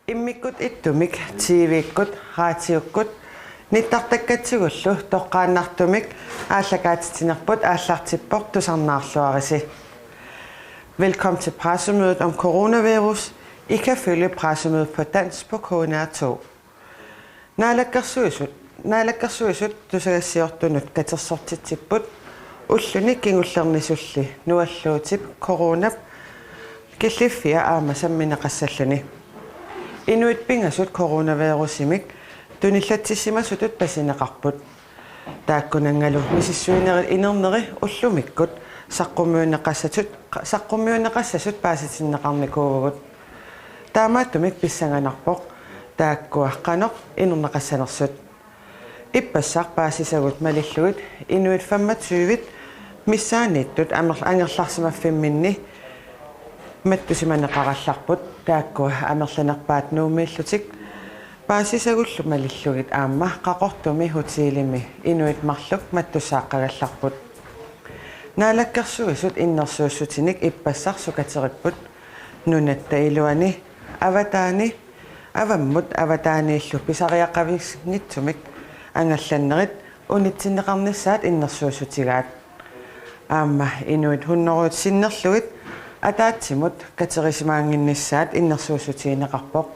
Immikut ittumik tiiviikkut raatiukkut nittartakkatsigullu toqqaannartumik aallakaatitinerput aallartippoq tusarnaarluarisi. Velkommen til pressemødet om coronavirus. I kan følge pressemødet på dansk på KNR2. Naalakkersuisut tusagasiortunut katersortitipput ulluni kingullernisulli nualluutip corona killifia aamasammineqassalluni. Inuit pingasut coronavirusimik tunillatsissimasutut pasineqarput. Taakkunangalu misissuinerit inerneri ullumikkut saqqummiuneqassasut paasitinneqarnikuugut. Taamaattumik pissanganarpoq taakkuaqqanoq inerneqassanersut. Ippassaq paasisagut malillugit inuit 25 missaaniittut angerlarsimaffiminni mattusimaneqarallarput taakkua amerlanerpaat nuumillutik paasisagullu malillugit aamma qaqortumi hutiilimi inuit marluk mattusaaqqagallarput. Naalakkersuisut innersuussutinik ippassaq sukateripput nunatta iluani avataani avammut avataaniillu pisariaqavisnitsumik angallannerit unitsinneqarnissaat innersuussutigaat aamma inuit hunnoruut sinnerlugit ataatsimut katerisimaanginnissaat innersuussutiineqarpoq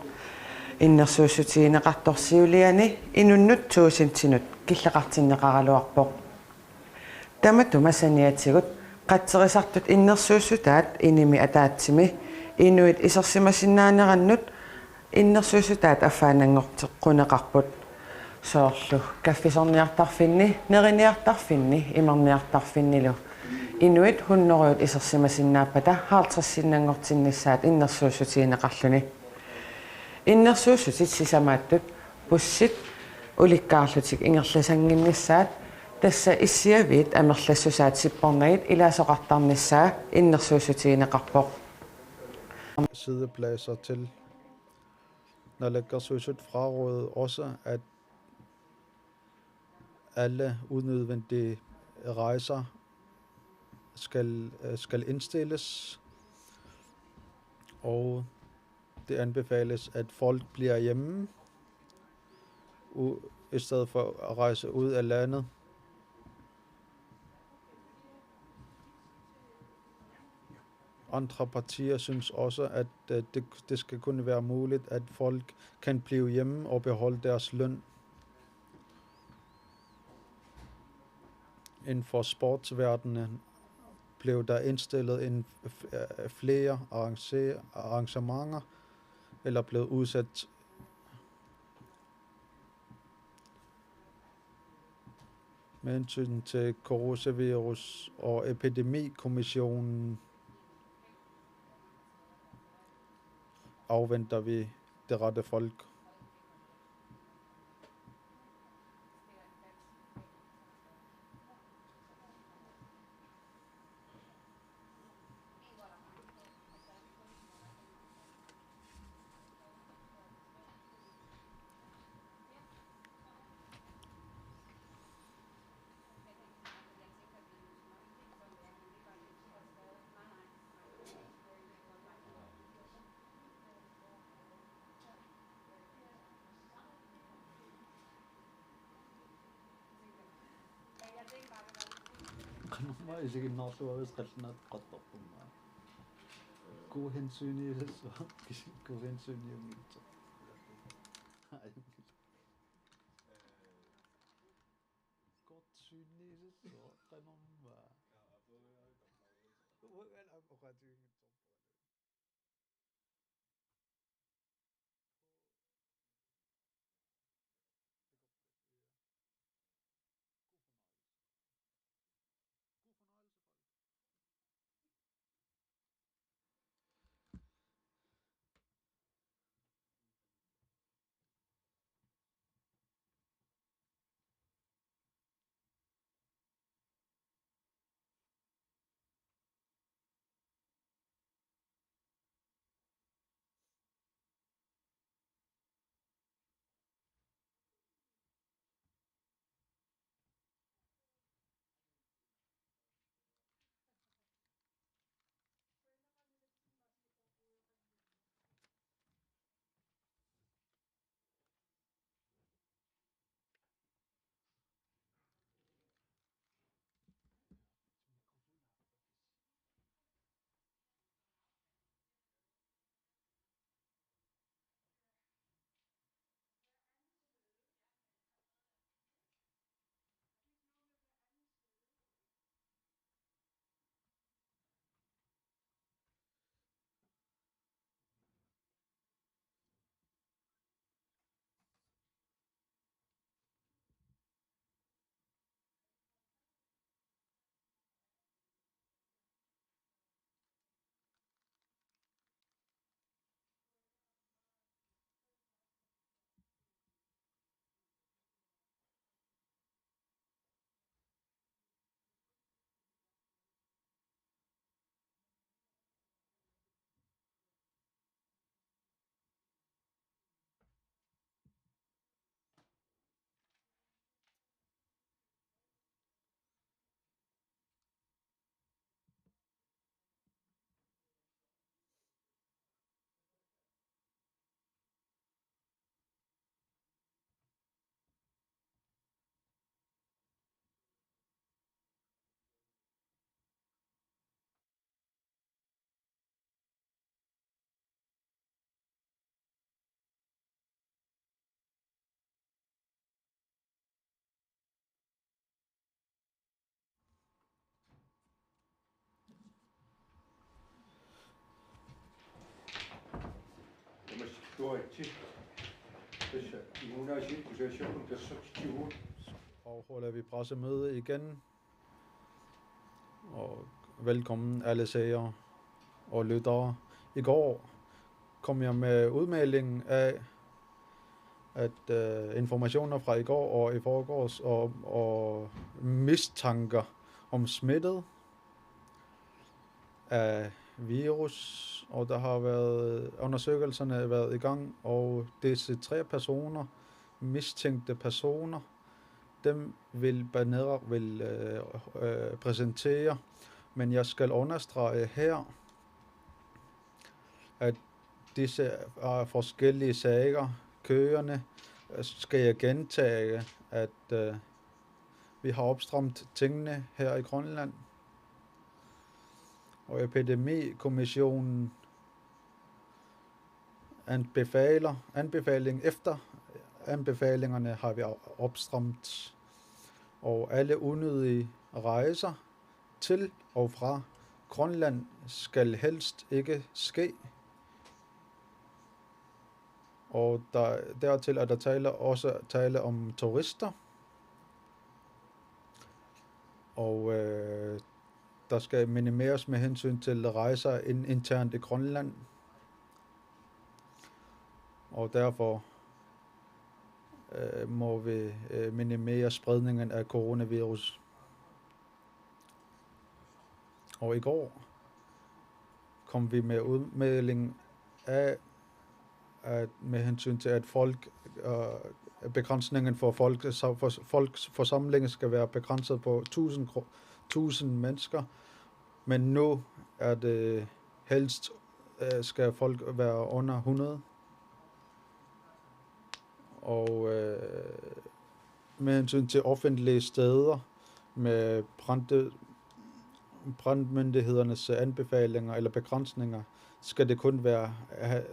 innersuussutiineqartorsiuliani inunnut tuusintsinut killeqartinneqaraluarpoq tamatuma saniatigut qatserisartut innersuussutaat inimi ataatsimi inuit isersimasinnaanерannut innersuussutaat affaanangorteqquneqarput soorlu kaffisorniartarfinni neriniartarfinni imerniartarfinnilu inuit hunnoruut isersimasinnaappata haartrassinnangortinnissaat innersuussutiineqarluni innersuussutit sisamaattut pussit ulikkaarlutik ingerlasanginnissaat tassa issiaviit amerlassusaat sippornagit ilaasoqartarnissaa innersuussutiineqarpoq siddepladser til. Naalakkersuisut frarådede også, at alle unødvendige rejser skal indstilles, og det anbefales, at folk bliver hjemme i stedet for at rejse ud af landet. Andre partier synes også, at det skal kunne være muligt, at folk kan blive hjemme og beholde deres løn. Inden for sportsverdenen blev der indstillet flere arrangementer, eller blev udsat med hensyn til coronavirus og epidemikommissionen. Afventer vi det rette folk. Kanuma isikin norsuavis qallinat qattorpumma kuuhensuuniisassu kuuhensuuniungitso kortsuunniisassu qanorma Afholder vi pressemøde igen. Og velkommen alle seere og lyttere. I går kom jeg med udmeldingen af, at informationer fra i går og i forgårs og mistanker om smittet af virus, og der har været undersøgelserne været i gang, og disse 3 personer, mistænkte personer, dem vil Banera præsentere, men jeg skal understrege her, at disse er forskellige sager. Køerne skal jeg gentage, at vi har opstramt tingene her i Grønland. Og Epidemikommissionen anbefaling efter anbefalingerne har vi opstramt. Og alle unødige rejser til og fra Grønland skal helst ikke ske. Og dertil er der også tale om turister. Og der skal minimeres med hensyn til rejser internt i Grønland. Og derfor må vi minimere spredningen af coronavirus. Og i går kom vi med udmelding af, at med hensyn til, at begrænsningen for folks forsamling skal være begrænset på 1000 mennesker, men nu er det helst skal folk være under 100. Og med hensyn til offentlige steder med brandmyndighedernes anbefalinger eller begrænsninger,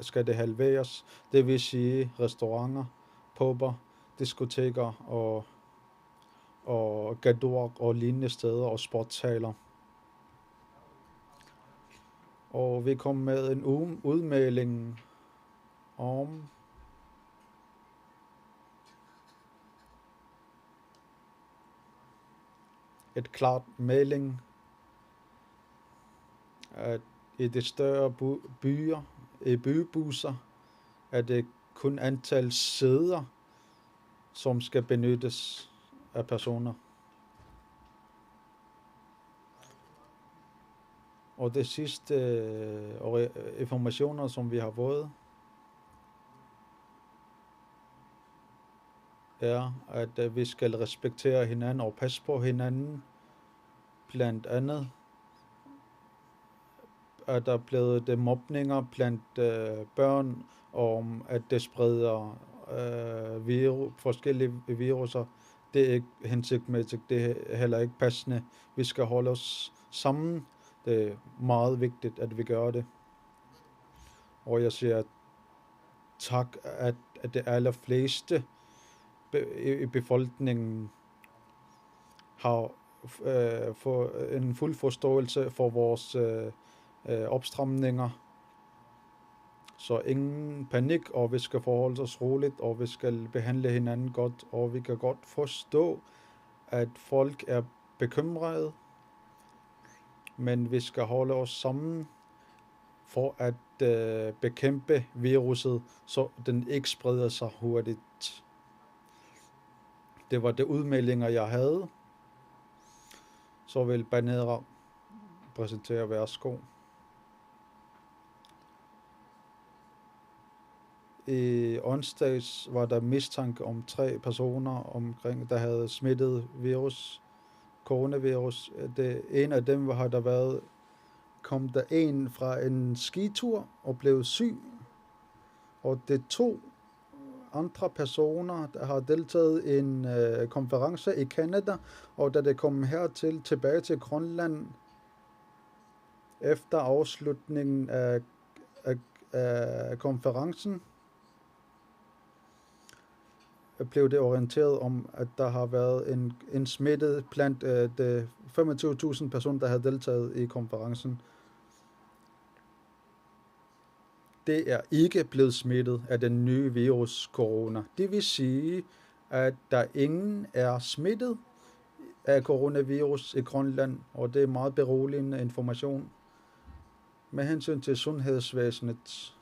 skal det halveres. Det vil sige restauranter, pubber, diskoteker og gadoer og lignende steder og sportshaler. Og vi kom med en udmelding om et klart melding, at i de større byer, i bybusser, er det kun antal sæder, som skal benyttes af personer. Og det sidste informationer, som vi har fået, er, at vi skal respektere hinanden og passe på hinanden. Blandt andet er der blevet det mobninger blandt børn, om at det spreder forskellige viruser. Det er ikke hensigtsmæssigt, det er heller ikke passende. Vi skal holde os sammen. Det er meget vigtigt, at vi gør det. Og jeg siger tak, at det allerfleste i befolkningen har fået en fuld forståelse for vores opstramninger. Så ingen panik, og vi skal forholde os roligt, og vi skal behandle hinanden godt, og vi kan godt forstå, at folk er bekymrede, men vi skal holde os sammen for at bekæmpe viruset, så den ikke spreder sig hurtigt. Det var det udmeldinger, jeg havde. Så vil Banera præsentere værsgo. I onsdags var der mistanke om 3 personer omkring, der havde smittet coronavirus. En af dem har der været, kom der en fra en skitur og blev syg. Og det 2 andre personer, der har deltaget i en konference i Canada, og da det kom tilbage til Grønland efter afslutningen af konferencen, blev det orienteret om, at der har været en smittet blandt de 25.000 personer, der havde deltaget i konferencen. det er ikke blevet smittet af den nye virus corona. Det vil sige, at der ingen er smittet af coronavirus i Grønland, og det er meget beroligende information med hensyn til sundhedsvæsenet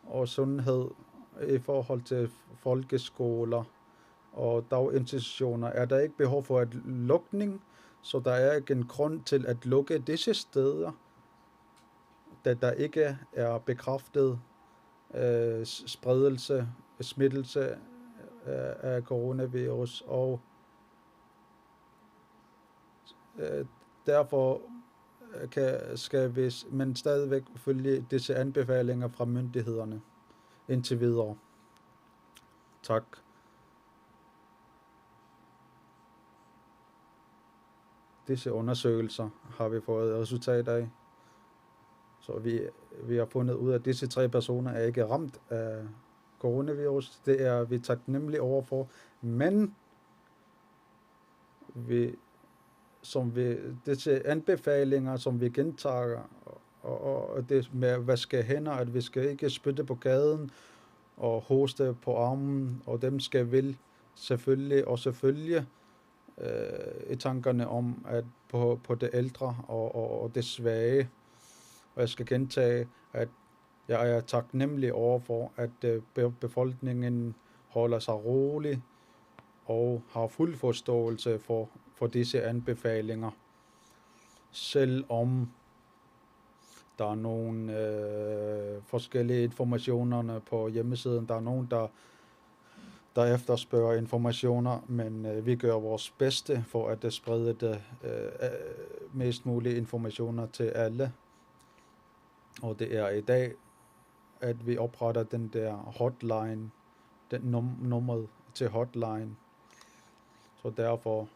og sundhed i forhold til folkeskoler og daginstitutioner. Er der ikke behov for et lukning, så der er ikke en grund til at lukke disse steder, da der ikke er bekræftet smittelse af coronavirus, og derfor skal vi men stadigvæk følge disse anbefalinger fra myndighederne indtil videre. Tak. Disse undersøgelser har vi fået resultater af. Så vi har fundet ud af, at disse 3 personer er ikke ramt af coronavirus. Det er vi taknemmelige overfor, men disse anbefalinger, som vi gentager, og det med at vaske hænder, at vi skal ikke spytte på gaden og hoste på armen, og dem skal vi selvfølgelig også følge i tankerne om, at på det ældre og det svage. Og jeg skal gentage, at jeg er taknemmelig overfor, at befolkningen holder sig rolig og har fuld forståelse for disse anbefalinger. Selvom der er nogle forskellige informationer på hjemmesiden, der er nogen, der efterspørger informationer, men vi gør vores bedste for at sprede det mest mulige informationer til alle. Og det er i dag, at vi opretter den der hotline, den nummeret til hotline. Så derfor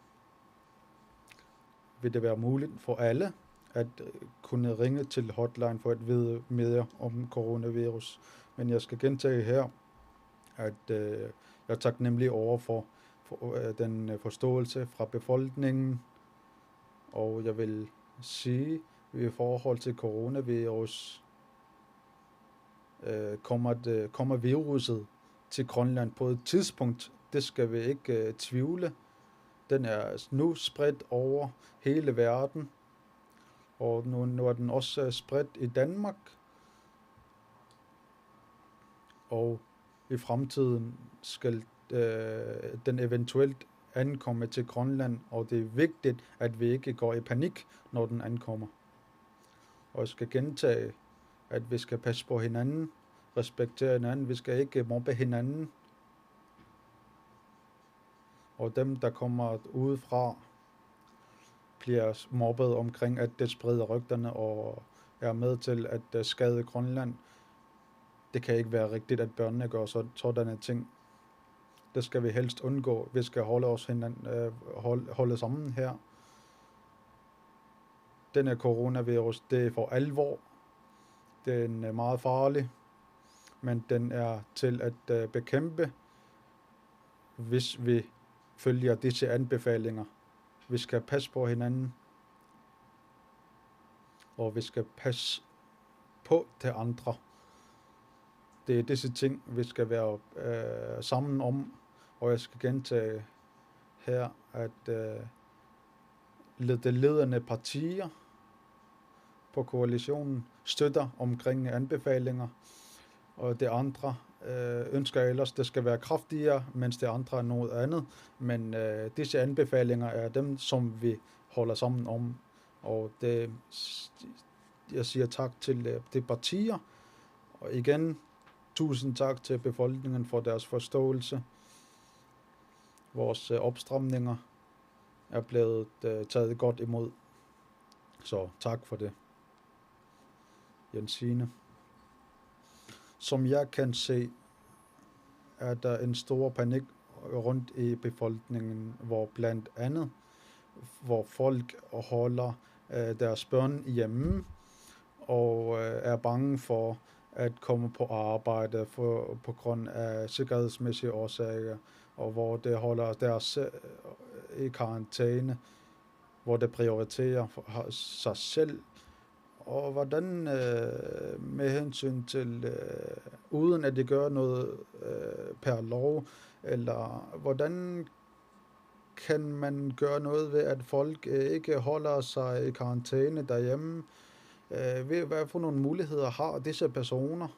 vil det være muligt for alle at kunne ringe til hotline for at vide mere om coronavirus. Men jeg skal gentage her, at jeg er taknemmelig over for den forståelse fra befolkningen, og jeg vil sige, i forhold til coronavirus, kommer viruset til Grønland på et tidspunkt. Det skal vi ikke tvivle. Den er nu spredt over hele verden, og nu er den også spredt i Danmark. Og i fremtiden skal den eventuelt ankomme til Grønland, og det er vigtigt, at vi ikke går i panik, når den ankommer. Og jeg skal gentage, at vi skal passe på hinanden, respektere hinanden, vi skal ikke mobbe hinanden. Og dem, der kommer udefra, bliver mobbet omkring, at det spreder rygterne og er med til at skade Grønland. Det kan ikke være rigtigt, at børnene gør sådanne ting. Det skal vi helst undgå. Vi skal holde sammen her. Denne coronavirus, det er for alvor. Den er meget farlig, men den er til at bekæmpe, hvis vi følger disse anbefalinger. Vi skal passe på hinanden, og vi skal passe på til andre. Det er disse ting, vi skal være sammen om, og jeg skal gentage her, at de ledende partier på koalitionen støtter omkring anbefalinger, og det andre ønsker ellers, det skal være kraftigere, mens det andre er noget andet. Men disse anbefalinger er dem, som vi holder sammen om, og jeg siger tak til de partier, og igen, tusind tak til befolkningen for deres forståelse. Vores opstramninger er blevet taget godt imod, så tak for det. Jensine. Som jeg kan se, er der en stor panik rundt i befolkningen, hvor blandt andet, hvor folk holder deres børn hjemme, og er bange for at komme på arbejde på grund af sikkerhedsmæssige årsager, og hvor det holder deres i karantæne, hvor det prioriterer sig selv Og hvordan med hensyn til, uden at det gør noget per lov, eller hvordan kan man gøre noget ved, at folk ikke holder sig i karantæne derhjemme? Hvad for nogle muligheder har disse personer?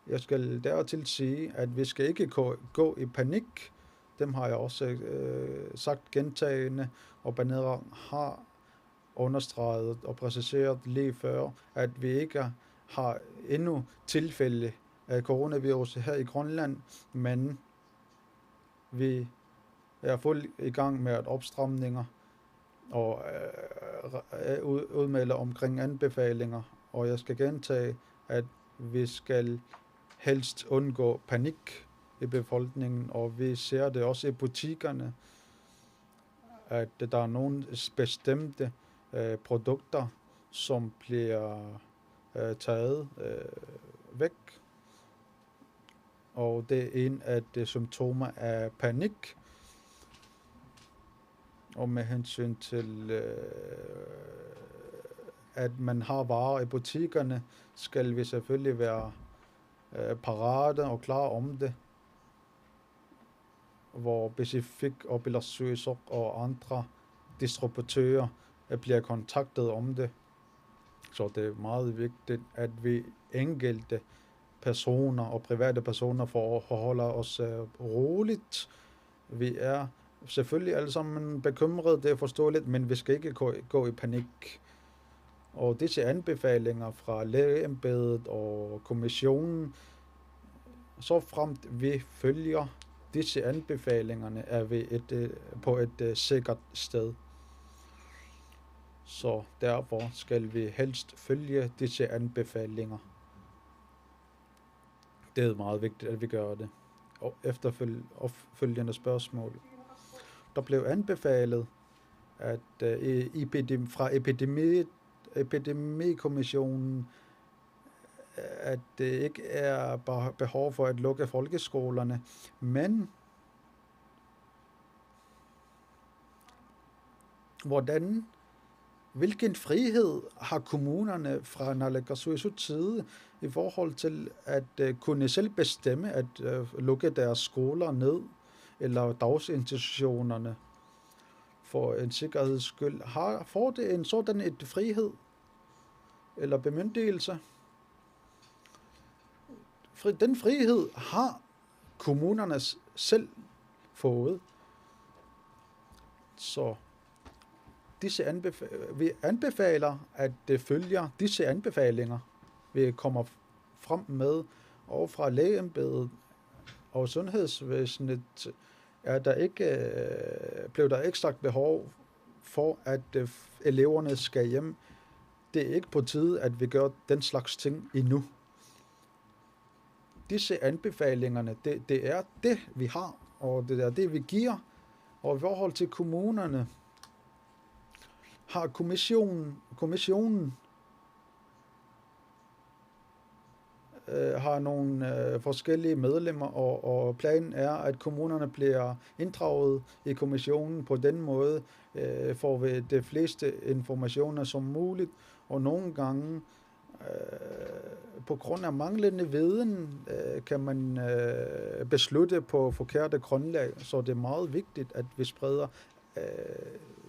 Jeg skal dertil sige, at vi skal ikke gå i panik. Dem har jeg også sagt gentagende, og Banera har understreget og præciseret lige før, at vi ikke har endnu tilfælde af coronavirus her i Grønland, men vi er fuldt i gang med opstramninger og udmelder omkring anbefalinger, og jeg skal gentage, at vi skal helst undgå panik i befolkningen, og vi ser det også i butikkerne, at der er nogle bestemte produkter, som bliver taget væk, og det er en af de symptomer af panik. Og med hensyn til, at man har varer i butikkerne, skal vi selvfølgelig være parate og klar om det, hvor Becifik og Bilasøsok og andre distributører bliver kontaktet om det. Så det er meget vigtigt, at vi enkelte personer og private personer forholder os roligt. Vi er selvfølgelig alle sammen bekymrede, det er forståeligt, men vi skal ikke gå i panik. Og disse anbefalinger fra lægeembedet og kommissionen, så fremt vi følger disse anbefalingerne, er vi på et sikkert sted. Så derfor skal vi helst følge disse anbefalinger. Det er meget vigtigt, at vi gør det. Og efterfølgende spørgsmål. Der blev anbefalet, at fra epidemikommissionen, at det ikke er bare behov for at lukke folkeskolerne, men hvilken frihed har kommunerne fra Naalakkersuisuts side i forhold til at kunne selv bestemme at lukke deres skoler ned, eller dagsinstitutionerne for en sikkerheds skyld? Får det en sådan et frihed eller bemyndigelse? Den frihed har kommunerne selv fået. Så vi anbefaler, at det følger disse anbefalinger, vi kommer frem med, og fra lægeembedet og sundhedsvæsenet blev der ikke sagt behov for, at eleverne skal hjem. Det er ikke på tide, at vi gør den slags ting endnu. Disse anbefalingerne, det er det, vi har, og det er det, vi giver. Og i forhold til kommunerne har kommissionen har nogle forskellige medlemmer, og planen er, at kommunerne bliver inddraget i kommissionen. På den måde får vi de fleste informationer som muligt, og nogle gange på grund af manglende viden kan man beslutte på forkerte grundlag, så det er meget vigtigt, at vi spreder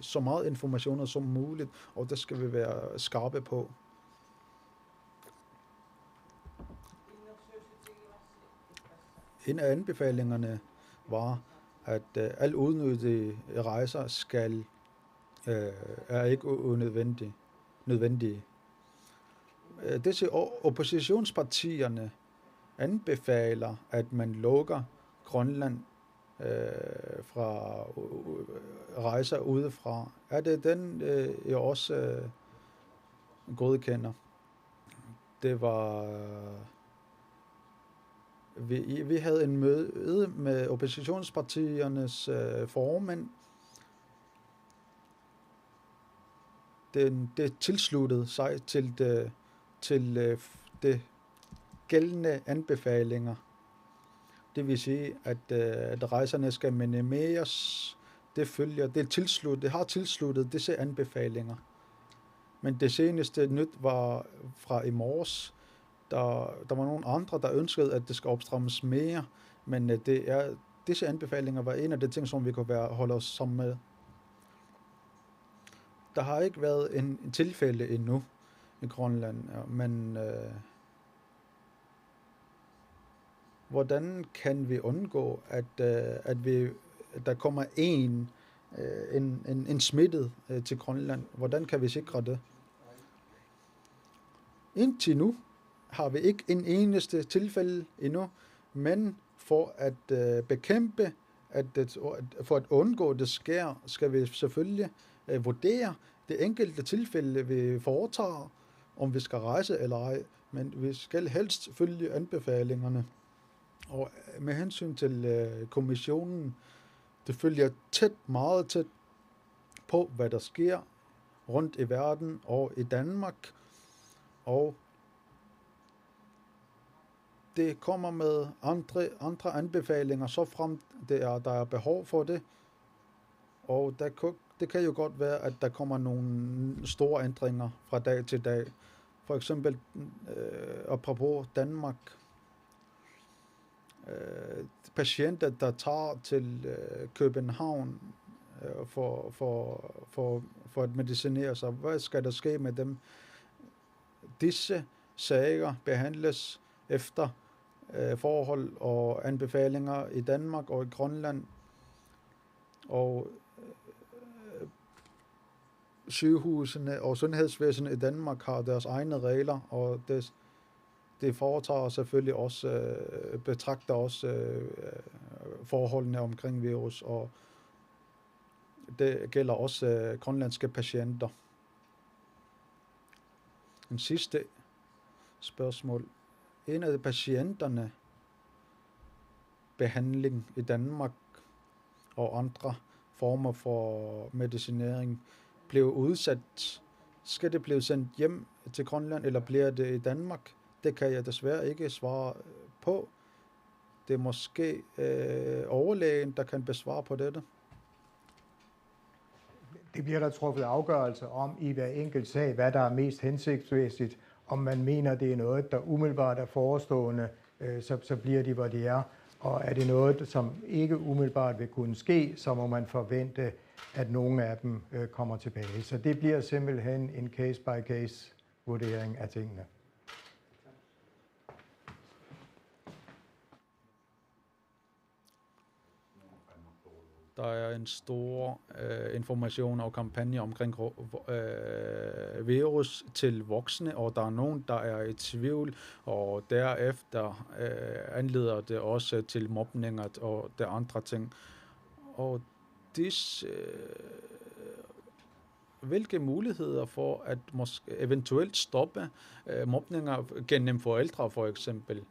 så meget informationer som muligt, og det skal vi være skarpe på. En af anbefalingerne var, at al udnyttede rejser er ikke nødvendige. Disse oppositionspartierne anbefaler, at man lukker Grønland fra rejser udefra. Er det den, jeg også godkender? Det var... Vi havde en møde med oppositionspartiernes formænd. Det tilsluttede sig til det gældende anbefalinger. Det vil sige, at rejserne skal minimeres. Det har tilsluttet disse anbefalinger. Men det seneste nyt var fra i morges. Der var nogle andre, der ønskede, at det skal opstrammes mere, men disse anbefalinger var en af de ting, som vi kunne holde os sammen med. Der har ikke været en tilfælde endnu i Grønland, men hvordan kan vi undgå, at der kommer en smittet til Grønland? Hvordan kan vi sikre det? Indtil nu har vi ikke en eneste tilfælde endnu, men for at bekæmpe, for at undgå det sker, skal vi selvfølgelig vurdere det enkelte tilfælde, vi foretager, om vi skal rejse eller ej, men vi skal helst følge anbefalingerne. Og med hensyn til kommissionen, det følger meget tæt på, hvad der sker rundt i verden og i Danmark, og det kommer med andre anbefalinger, så frem der er behov for det, og det kan jo godt være, at der kommer nogle store ændringer fra dag til dag. For eksempel apropos Danmark, patienter, der tager til København for at medicinere sig, hvad skal der ske med dem? Disse sager behandles efter forhold og anbefalinger i Danmark og i Grønland, og sygehusene og sundhedsvæsenet i Danmark har deres egne regler, og det foretager selvfølgelig også, betragter også forholdene omkring virus, og det gælder også grønlandske patienter. En sidste spørgsmål. En af patienterne behandling i Danmark og andre former for medicinering blev udsat. Skal det blive sendt hjem til Grønland, eller bliver det i Danmark? Det kan jeg desværre ikke svare på. Det er måske overlægen, der kan besvare på dette. Det bliver der truffet afgørelse om i hver enkelt sag, hvad der er mest hensigtsmæssigt. Om man mener, det er noget, der umiddelbart er forestående, så bliver de, hvor de er. Og er det noget, som ikke umiddelbart vil kunne ske, så må man forvente, at nogle af dem kommer tilbage. Så det bliver simpelthen en case-by-case vurdering af tingene. Der er en stor information og kampagne omkring virus til voksne, og der er nogen, der er i tvivl, og derefter anleder det også til mobninger og de andre ting. Og hvilke muligheder for at måske eventuelt stoppe mobninger gennem forældre for eksempel?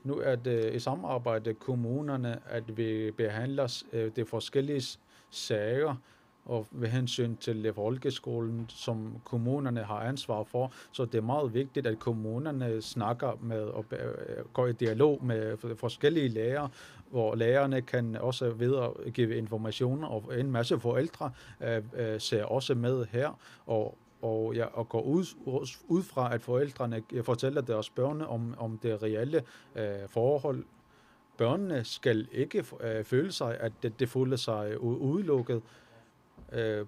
Nu er det i samarbejde kommunerne, at vi behandler de forskellige sager, og ved hensyn til folkeskolen, som kommunerne har ansvar for. Så det er meget vigtigt, at kommunerne snakker med og går i dialog med forskellige lærere, hvor lærerne kan også videregive informationer, og en masse forældre ser også med her, og går ud fra, at forældrene fortæller deres børn om det reelle forhold. Børnene skal ikke føle sig, at det føler sig udelukket.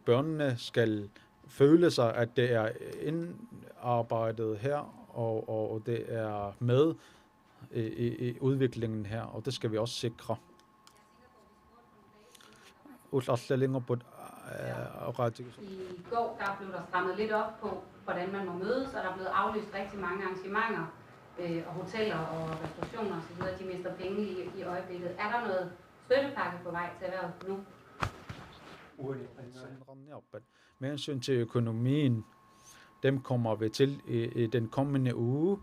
Børnene skal føle sig, at det er indarbejdet her, og det er med i udviklingen her, og det skal vi også sikre. I går der blev der strammet lidt op på, hvordan man må mødes, og der er blevet aflyst rigtig mange arrangementer, og hoteller og restaurationer osv., de mister penge i øjeblikket. Er der noget støttepakke på vej til erhvervet nu? Med hensyn til økonomien, dem kommer vi til i den kommende uge,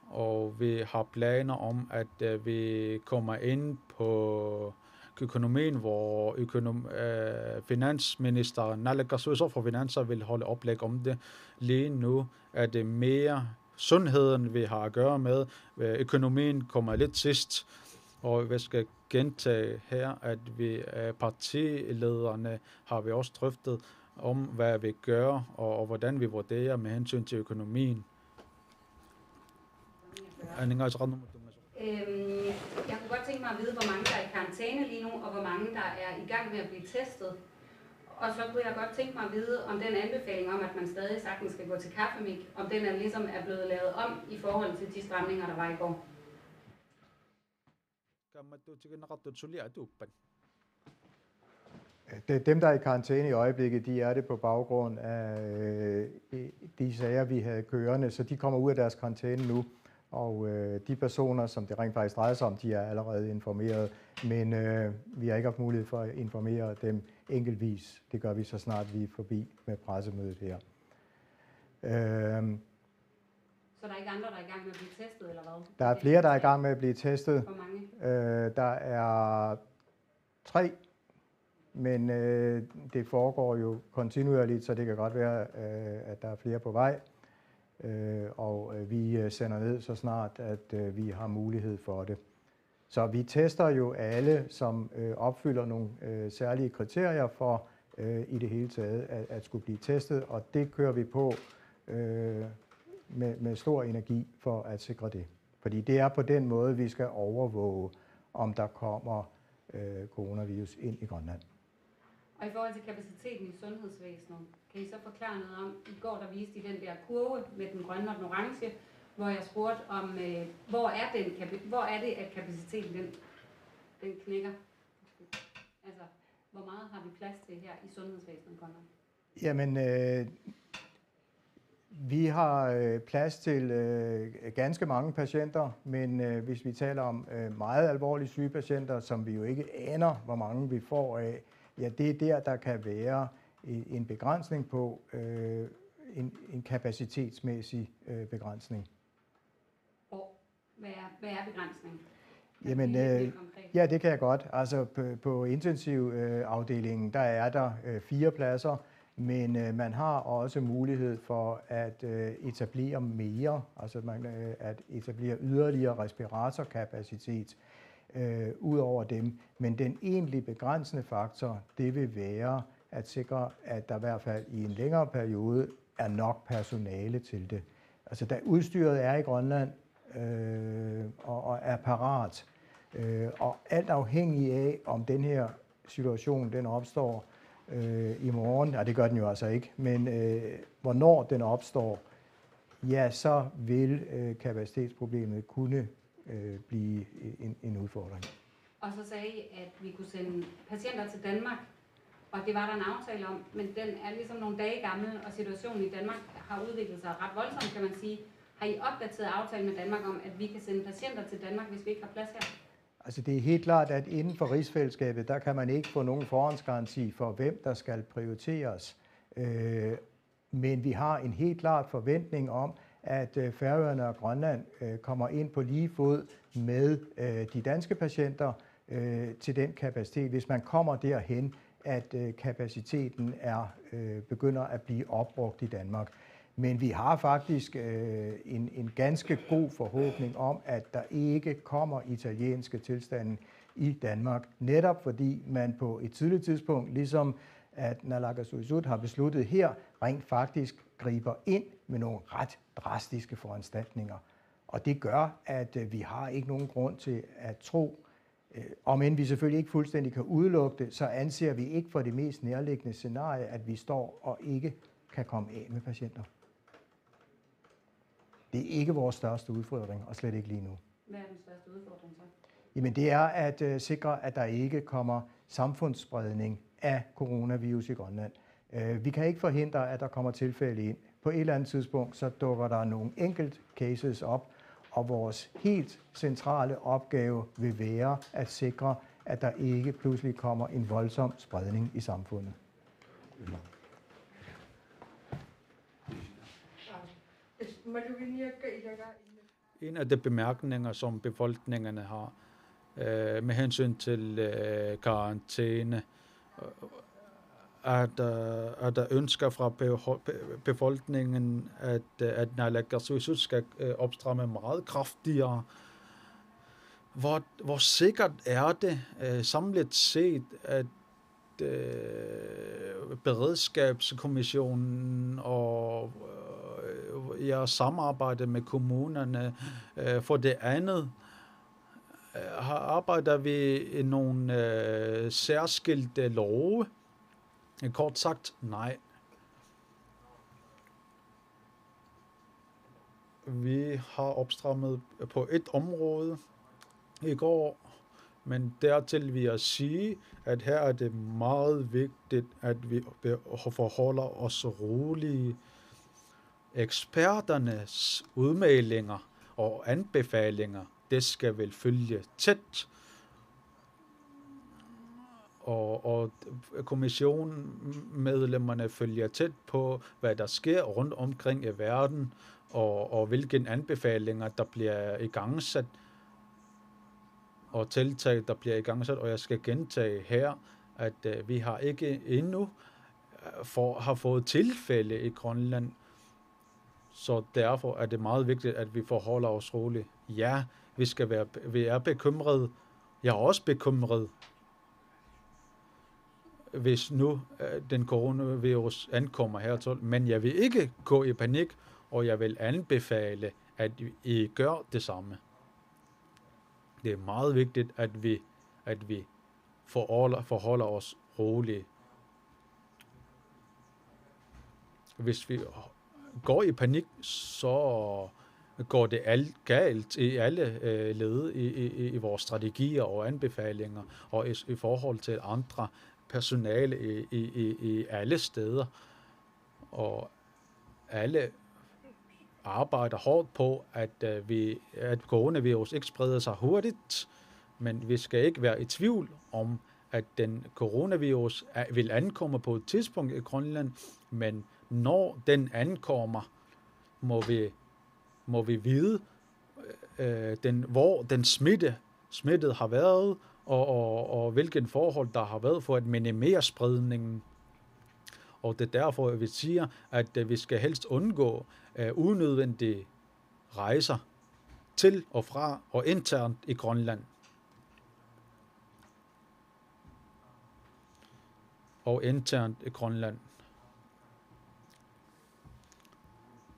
og vi har planer om, at vi kommer ind på økonomien, hvor finansminister Naalakkersuisut for Finanser vil holde oplæg om det. Lige nu er det mere sundheden, vi har at gøre med. Økonomien kommer lidt sidst, og vi skal gentage her, at vi partilederne har vi også drøftet, om, hvad vi gør, og hvordan vi vurderer med hensyn til økonomien. Jeg kunne godt tænke mig at vide, hvor mange der er i karantæne lige nu, og hvor mange der er i gang med at blive testet. Og så kunne jeg godt tænke mig at vide, om den anbefaling om, at man stadig sagtens skal gå til kaffemik, om den ligesom er blevet lavet om i forhold til de stramninger, der var i går. Dem, der er i karantæne i øjeblikket, de er det på baggrund af de sager, vi havde kørende, så de kommer ud af deres karantæne nu. Og de personer, som det rent faktisk drejer sig om, de er allerede informeret, men vi har ikke haft mulighed for at informere dem enkeltvis. Det gør vi så snart vi er forbi med pressemødet her. Så der er ikke andre, der er i gang med at blive testet, eller hvad? Der er flere, der er i gang med at blive testet. Hvor mange? Der er 3, men det foregår jo kontinuerligt, så det kan godt være, at der er flere på vej. Og vi sender ned så snart, at vi har mulighed for det. Så vi tester jo alle, som opfylder nogle særlige kriterier for i det hele taget at skulle blive testet, og det kører vi på med stor energi for at sikre det. Fordi det er på den måde, vi skal overvåge, om der kommer coronavirus ind i Grønland. Og i forhold til kapaciteten i sundhedsvæsenet, kan I så forklare noget om, i går der viste I den der kurve med den grønne og den orange, hvor jeg spurgte om, hvor er det, at kapaciteten den knækker? Altså, hvor meget har vi plads til her i sundhedsvæsenet i Grønland? Jamen, vi har plads til ganske mange patienter, men hvis vi taler om meget alvorligt syge patienter, som vi jo ikke aner, hvor mange vi får af, ja, det er der kan være en begrænsning på, en kapacitetsmæssig begrænsning. Og hvad er begrænsningen? Jamen, ja, det kan jeg godt. Altså på intensivafdelingen, der er der 4 pladser, men man har også mulighed for at etablere mere, altså at etablere yderligere respiratorkapacitet ud over dem. Men den egentlige begrænsende faktor, det vil være at sikre, at der i hvert fald i en længere periode er nok personale til det. Altså da udstyret er i Grønland og er parat, og alt afhængig af, om den her situation den opstår i morgen, og det gør den jo altså ikke, men hvornår den opstår, ja, så vil kapacitetsproblemet kunne blive en udfordring. Og så sagde I, at vi kunne sende patienter til Danmark, og det var der en aftale om, men den er ligesom nogle dage gammel, og situationen i Danmark har udviklet sig ret voldsomt, kan man sige. Har I opdateret aftalen med Danmark om, at vi kan sende patienter til Danmark, hvis vi ikke har plads her? Altså det er helt klart, at inden for rigsfællesskabet, der kan man ikke få nogen forhåndsgaranti for, hvem der skal prioriteres. Men vi har en helt klar forventning om, at Færøerne og Grønland kommer ind på lige fod med de danske patienter til den kapacitet, hvis man kommer derhen, at kapaciteten begynder at blive opbrugt i Danmark. Men vi har faktisk en ganske god forhåbning om, at der ikke kommer italienske tilstande i Danmark, netop fordi man på et tidligt tidspunkt, ligesom at Naalakkersuisut har besluttet her, rent faktisk griber ind med nogle ret drastiske foranstaltninger. Og det gør, at vi har ikke nogen grund til at tro, om end vi selvfølgelig ikke fuldstændig kan udelukke det, så anser vi ikke for det mest nærliggende scenarie, at vi står og ikke kan komme af med patienter. Det er ikke vores største udfordring, og slet ikke lige nu. Hvad er den største udfordring så? Jamen det er at sikre, at der ikke kommer samfundsspredning af coronavirus i Grønland. Vi kan ikke forhindre, at der kommer tilfælde ind. På et eller andet tidspunkt, så dukker der nogle enkelt cases op, og vores helt centrale opgave vil være at sikre, at der ikke pludselig kommer en voldsom spredning i samfundet. En af de bemærkninger, som befolkningerne har med hensyn til karantæne, er der ønsker fra befolkningen, at Naalakkersuisut skal opstramme meget kraftigere. Hvor sikkert er det samlet set, at beredskabskommissionen og samarbejde med kommunerne. For det andet arbejder vi i nogle særskilte love. Kort sagt, nej. Vi har opstrammet på et område i går, men dertil vil jeg sige, at her er det meget vigtigt, at vi forholder os rolige. Eksperternes udmeldinger og anbefalinger, det skal vel følge tæt. Og kommissionmedlemmerne følger tæt på, hvad der sker rundt omkring i verden, og hvilke anbefalinger, der bliver igangsat, og tiltag, der bliver igangsat. Og jeg skal gentage her, at vi har ikke endnu har fået tilfælde i Grønland, så derfor er det meget vigtigt, at vi forholder os roligt. Ja, vi er bekymrede. Jeg er også bekymret, hvis nu den coronavirus ankommer hertil. Men jeg vil ikke gå i panik, og jeg vil anbefale, at I gør det samme. Det er meget vigtigt, at vi forholder os roligt. Hvis vi går i panik, så går det alt galt i alle led i vores strategier og anbefalinger, og i forhold til andre personale i alle steder. Og alle arbejder hårdt på, at coronavirus ikke spreder sig hurtigt, men vi skal ikke være i tvivl om, at den coronavirus vil ankomme på et tidspunkt i Grønland, men når den ankommer, må vi vide, hvor den smittet har været, og hvilken forhold der har været for at minimere spredningen. Og det er derfor, vi siger, at vi skal helst undgå unødvendige rejser til og fra og internt i Grønland. Og internt i Grønland.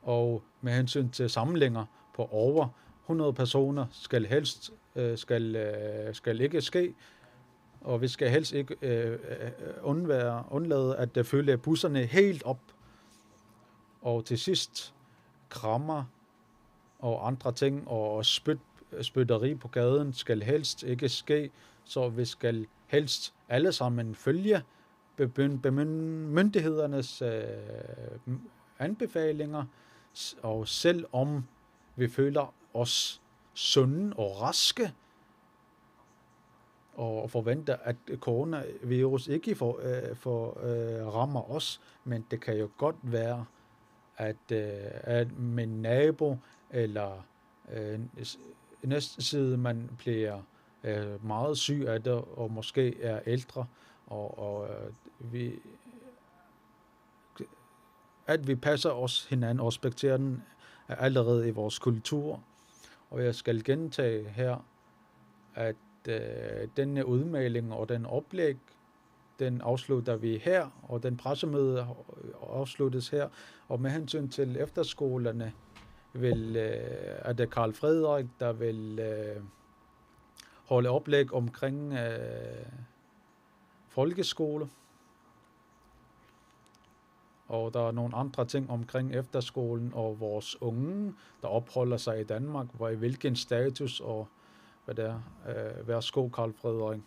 Og med hensyn til samlinger på over 100 personer skal helst skal ikke ske, og vi skal helst ikke undlade at fylde busserne helt op. Og til sidst krammer og andre ting og spytteri på gaden skal helst ikke ske, så vi skal helst alle sammen følge myndighedernes anbefalinger, og selv om vi føler os sunde og raske, og forventer, at coronavirus ikke rammer os, men det kan jo godt være, at min nabo eller næste side, man bliver meget syg af det, og måske er ældre, og at vi passer os hinanden og respekterer den allerede i vores kultur. Og jeg skal gentage her, at denne udmelding og den oplæg, den afslutter vi her, og den pressemøde afsluttes her. Og med hensyn til efterskolerne er det Karl Frederik, der vil holde oplæg omkring folkeskole. Og der er nogle andre ting omkring efterskolen og vores unge, der opholder sig i Danmark, hvor i hvilken status og hvad det er. Værsgo, Karl Frederik.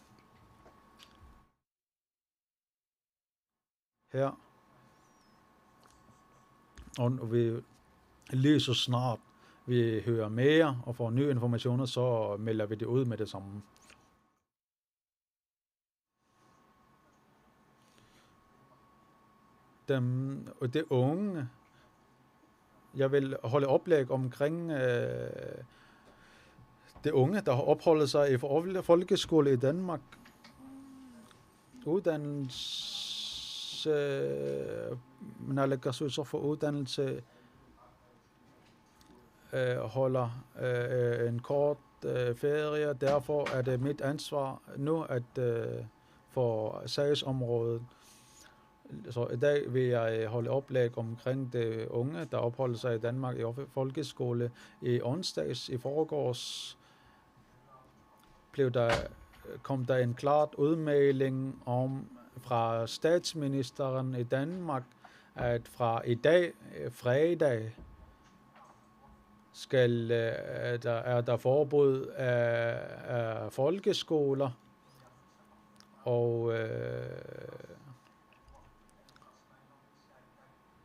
Her. Og vi lige så snart vi hører mere og får nye informationer, så melder vi det ud med det samme. Og det unge, jeg vil holde oplæg omkring det unge, der har opholdt sig i folkeskole i Danmark. Uddannelse, men jeg så for uddannelse holder en kort ferie. Derfor er det mit ansvar nu at for sagsområdet. Så i dag vil jeg holde oplæg omkring det unge, der opholder sig i Danmark i folkeskole. I onsdags, i forgårs, kom der en klart udmelding fra statsministeren i Danmark, at fra i dag, fredag, er der forbud af folkeskoler, og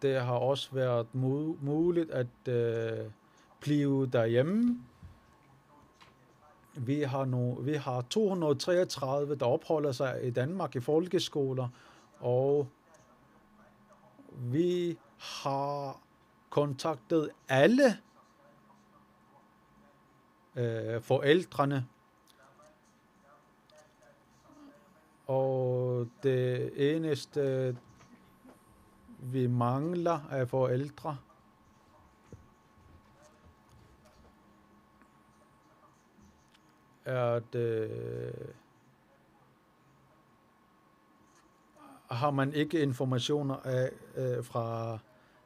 det har også været muligt at blive derhjemme. Vi har 233, der opholder sig i Danmark i folkeskoler, og vi har kontaktet alle forældrene, og det eneste, vi mangler af forældre, er at har man ikke informationer fra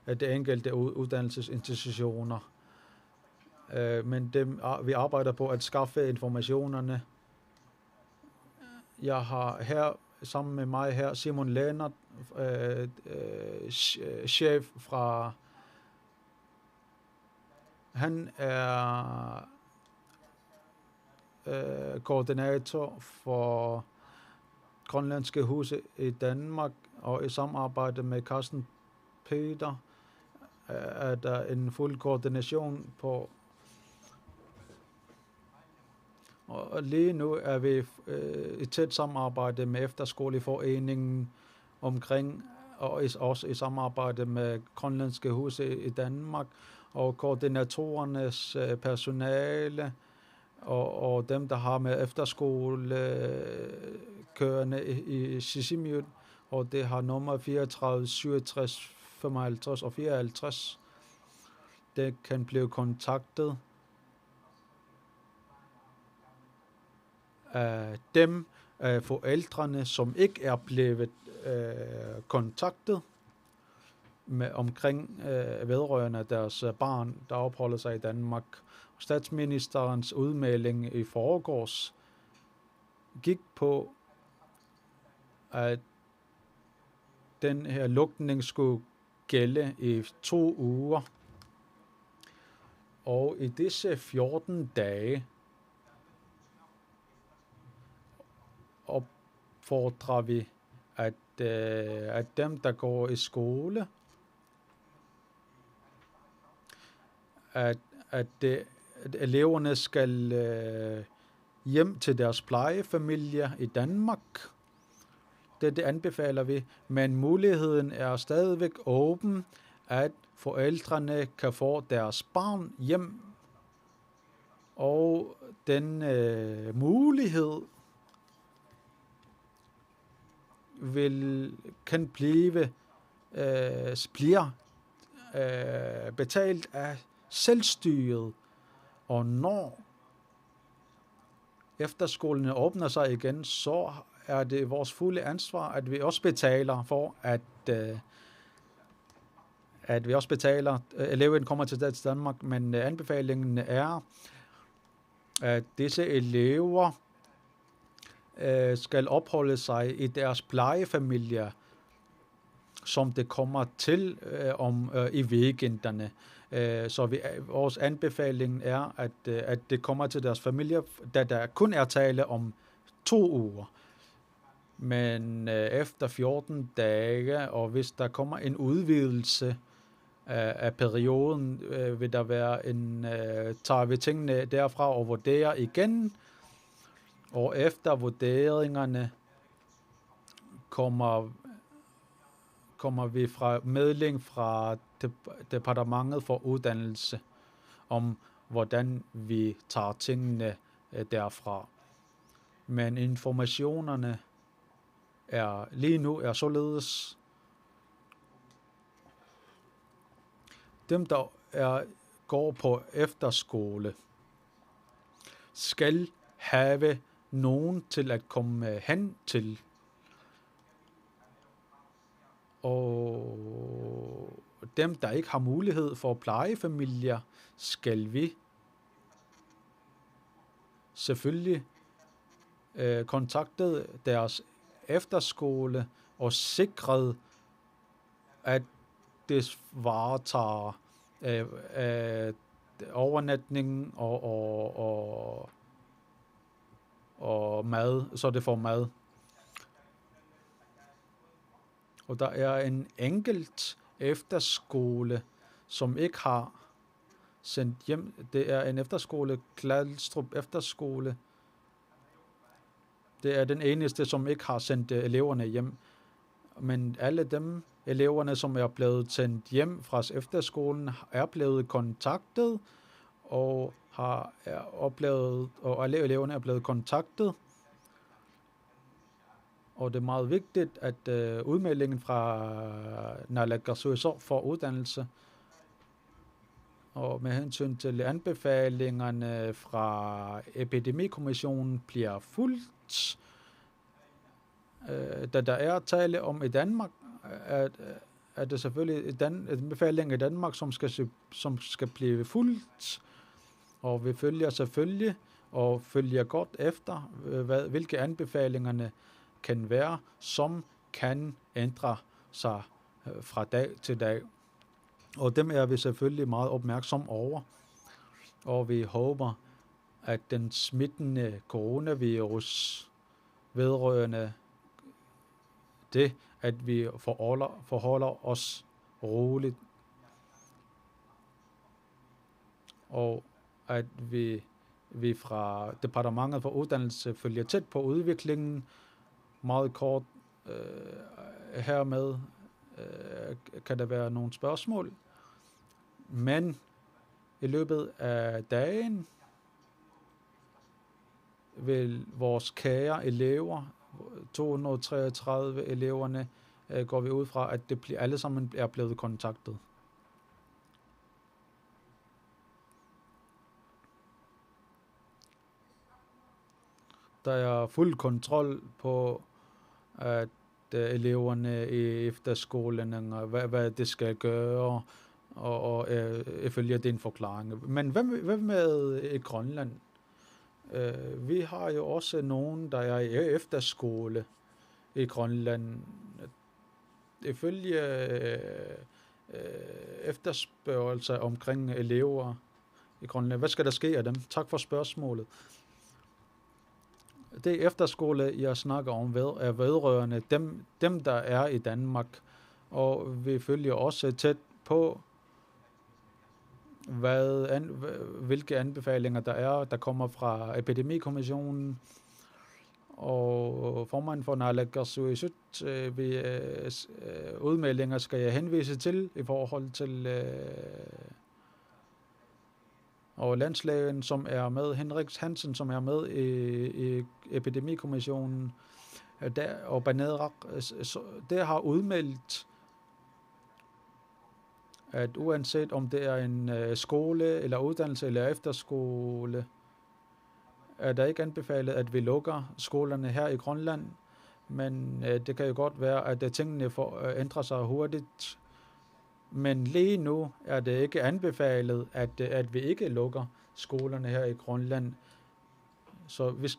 de enkelte uddannelsesinstitutioner. Men vi arbejder på at skaffe informationerne. Jeg har her sammen med mig her Simon Lennart, chef fra, han er koordinator for grønlandske huse i Danmark, og i samarbejde med Carsten Peter er der en fuld koordination på. Og lige nu er vi i tæt samarbejde med Efterskoleforeningen omkring, og også i samarbejde med grønlandske huse i Danmark, og koordinatorernes personale, og dem, der har med efterskole kørende i Sisimiut, og det har nummer 34, 67, 55 og 54. Det kan blive kontaktet af dem, af forældrene, som ikke er blevet kontaktet omkring vedrørende deres barn, der opholder sig i Danmark. Statsministerens udmelding i forgårs gik på, at den her lukning skulle gælde i 2 uger. Og i disse 14 dage opfordrer vi, at dem, der går i skole, at eleverne skal hjem til deres plejefamilie i Danmark. Det anbefaler vi, men muligheden er stadigvæk åben, at forældrene kan få deres barn hjem. Og den mulighed kan blive betalt af selvstyret, og når efterskolene åbner sig igen, så er det vores fulde ansvar, at vi også betaler for, at vi også betaler, eleven kommer til Danmark, men anbefalingen er, at disse elever skal opholde sig i deres plejefamilier, som det kommer til i weekenderne. Så vores anbefaling er, at det kommer til deres familier, da der kun er tale om 2 uger. Men efter 14 dage, og hvis der kommer en udvidelse af perioden, vil der være tager vi tingene derfra og vurderer igen. Og efter vurderingerne kommer vi fra medling fra departementet for uddannelse om, hvordan vi tager tingene derfra. Men informationerne lige nu er således. Dem, der går på efterskole, skal have nogen til at komme hen til Og dem, der ikke har mulighed for plejefamilier, skal vi selvfølgelig kontakte deres efterskole og sikre, at det varetager overnatning og mad, så det får mad. Og der er en enkelt efterskole, som ikke har sendt hjem. Det er en efterskole, Kladstrup Efterskole. Det er den eneste, som ikke har sendt eleverne hjem. Men alle dem eleverne, som er blevet sendt hjem fra efterskolen, er blevet kontaktet og alle eleverne er blevet kontaktet. Og det er meget vigtigt, at udmeldingen fra Naalakkersuisut for uddannelse og med hensyn til anbefalingerne fra Epidemikommissionen bliver fuldt. Da der er tale om i Danmark, er det selvfølgelig en anbefaling i Danmark, som skal blive fuldt. Og vi følger selvfølgelig og følger godt efter, hvilke anbefalingerne kan være, som kan ændre sig fra dag til dag. Og dem er vi selvfølgelig meget opmærksom over. Og vi håber, at den smittende coronavirus vedrørende det, at vi forholder os roligt, og at vi fra Departementet for Uddannelse følger tæt på udviklingen. Meget kort hermed kan der være nogle spørgsmål, men i løbet af dagen vil vores kære elever, 233 eleverne, går vi ud fra, at alle sammen er blevet kontaktet. Der er fuld kontrol på, at eleverne i efterskolen, hvad det skal gøre, og ifølge din forklaring. Men hvad med i Grønland? Vi har jo også nogen, der er i efterskole i Grønland. Ifølge efterspørgelser omkring elever i Grønland. Hvad skal der ske af dem? Tak for spørgsmålet. Det efterskole, jeg snakker om, er vedrørende dem, der er i Danmark. Og vi følger også tæt på, hvilke anbefalinger der kommer fra Epidemikommissionen. Og formanden for Naalakkersuisut udmeldinger skal jeg henvise til i forhold til og landslægen, som er med, Henrik Hansen, som er med i Epidemikommissionen, og Banerak, der har udmeldt, at uanset om det er en skole, eller uddannelse, eller efterskole, er der ikke anbefalet, at vi lukker skolerne her i Grønland, men det kan jo godt være, at tingene ændrer sig hurtigt. Men lige nu er det ikke anbefalet, at vi ikke lukker skolerne her i Grønland.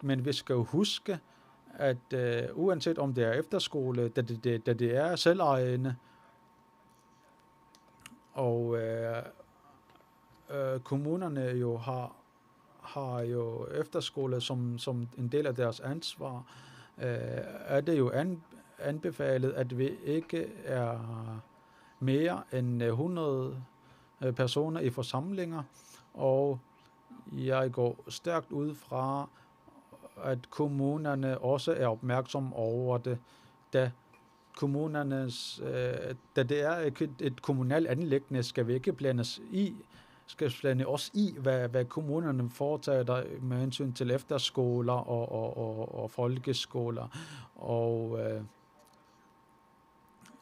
Men vi skal jo huske, at uanset om det er efterskole, da det er selvejende, og kommunerne jo har jo efterskole som en del af deres ansvar, er det jo anbefalet, at vi ikke er mere end 100 personer i forsamlinger, og jeg går stærkt ud fra, at kommunerne også er opmærksomme over det, da det er et kommunalt anliggende, skal vi ikke blande os i, hvad kommunerne foretager der med hensyn til efterskoler og folkeskoler,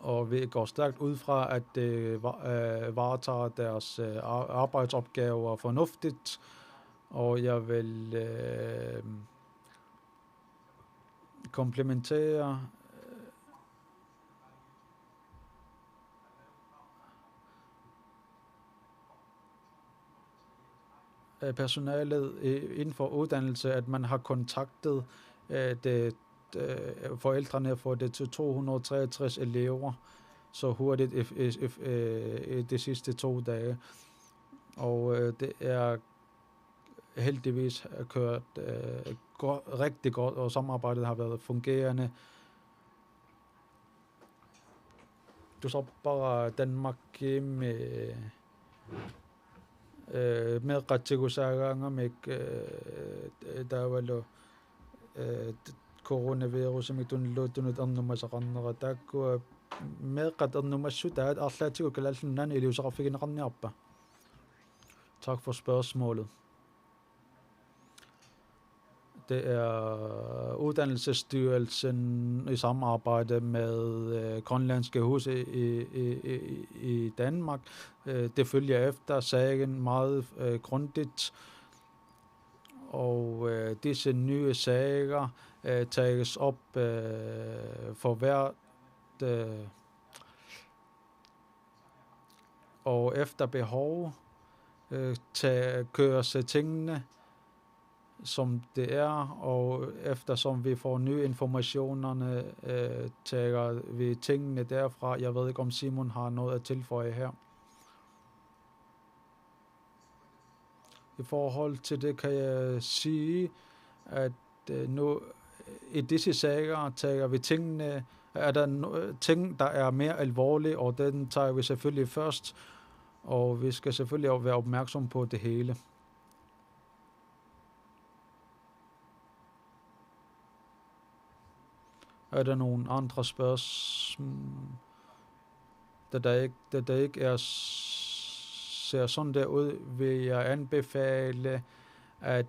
og vi går stærkt ud fra, at det varetager deres arbejdsopgaver fornuftigt, og jeg vil komplementere personalet inden for uddannelse, at man har kontaktet forældrene for det til 263 elever så hurtigt de sidste 2 dage. Og det er heldigvis kørt rigtig godt, og samarbejdet har været fungerende. Du så bare Danmark med retsikusager med der var coronavirus som ikke lød nummer så render der går med ret nummer 7 der arlatigo kalalsen nan elever så fik en rende op. Tak for spørgsmålet. Det er Uddannelsesstyrelsen i samarbejde med Grønlandske Hus i Danmark. Det følger efter sagen meget grundigt, og disse nye sager tages op for hvert og efter behov køres tingene som det er, og eftersom vi får nye informationerne, tager vi tingene derfra. Jeg ved ikke, om Simon har noget at tilføje her. I forhold til det kan jeg sige, at nu i disse sager tager vi tingene, er der ting, der er mere alvorlige, og den tager vi selvfølgelig først, og vi skal selvfølgelig være opmærksom på det hele. Er der nogle andre spørgsmål? Da der ikke er ser sådan der ud, vil jeg anbefale, at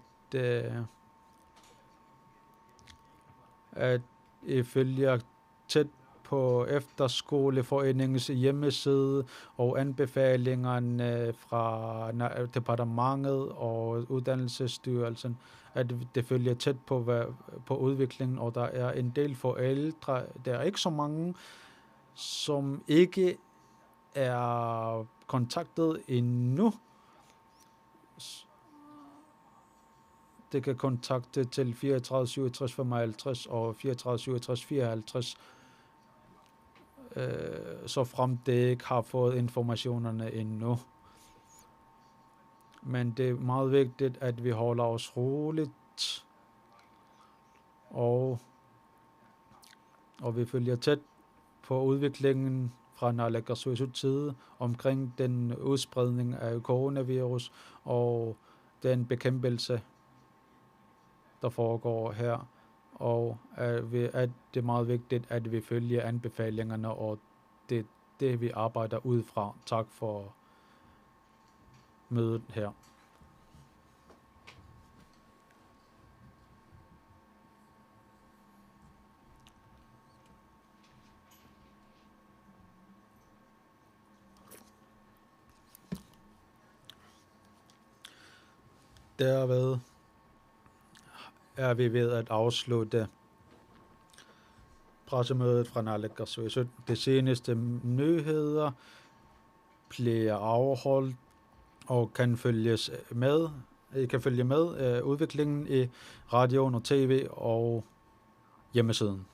I følger tæt på Efterskoleforeningens hjemmeside og anbefalingerne fra departementet og Uddannelsesstyrelsen, at det følger tæt på udviklingen, og der er en del forældre, der er ikke så mange, som ikke er kontaktet endnu. Det kan kontakte til 34 67 55 og 34 67 54, så frem det ikke har fået informationerne endnu. Men det er meget vigtigt, at vi holder os roligt, og vi følger tæt på udviklingen fra Naalakkersuisuts side omkring den udspredning af coronavirus og den bekæmpelse, der foregår her. Og at det er meget vigtigt, at vi følger anbefalingerne, og det vi arbejder ud fra. Tak for mødet her. Derved er vi ved at afslutte pressemødet fra Naalakkersuisut. De seneste nyheder bliver afholdt og kan følges med. I kan følge med udviklingen i radioen og tv og hjemmesiden.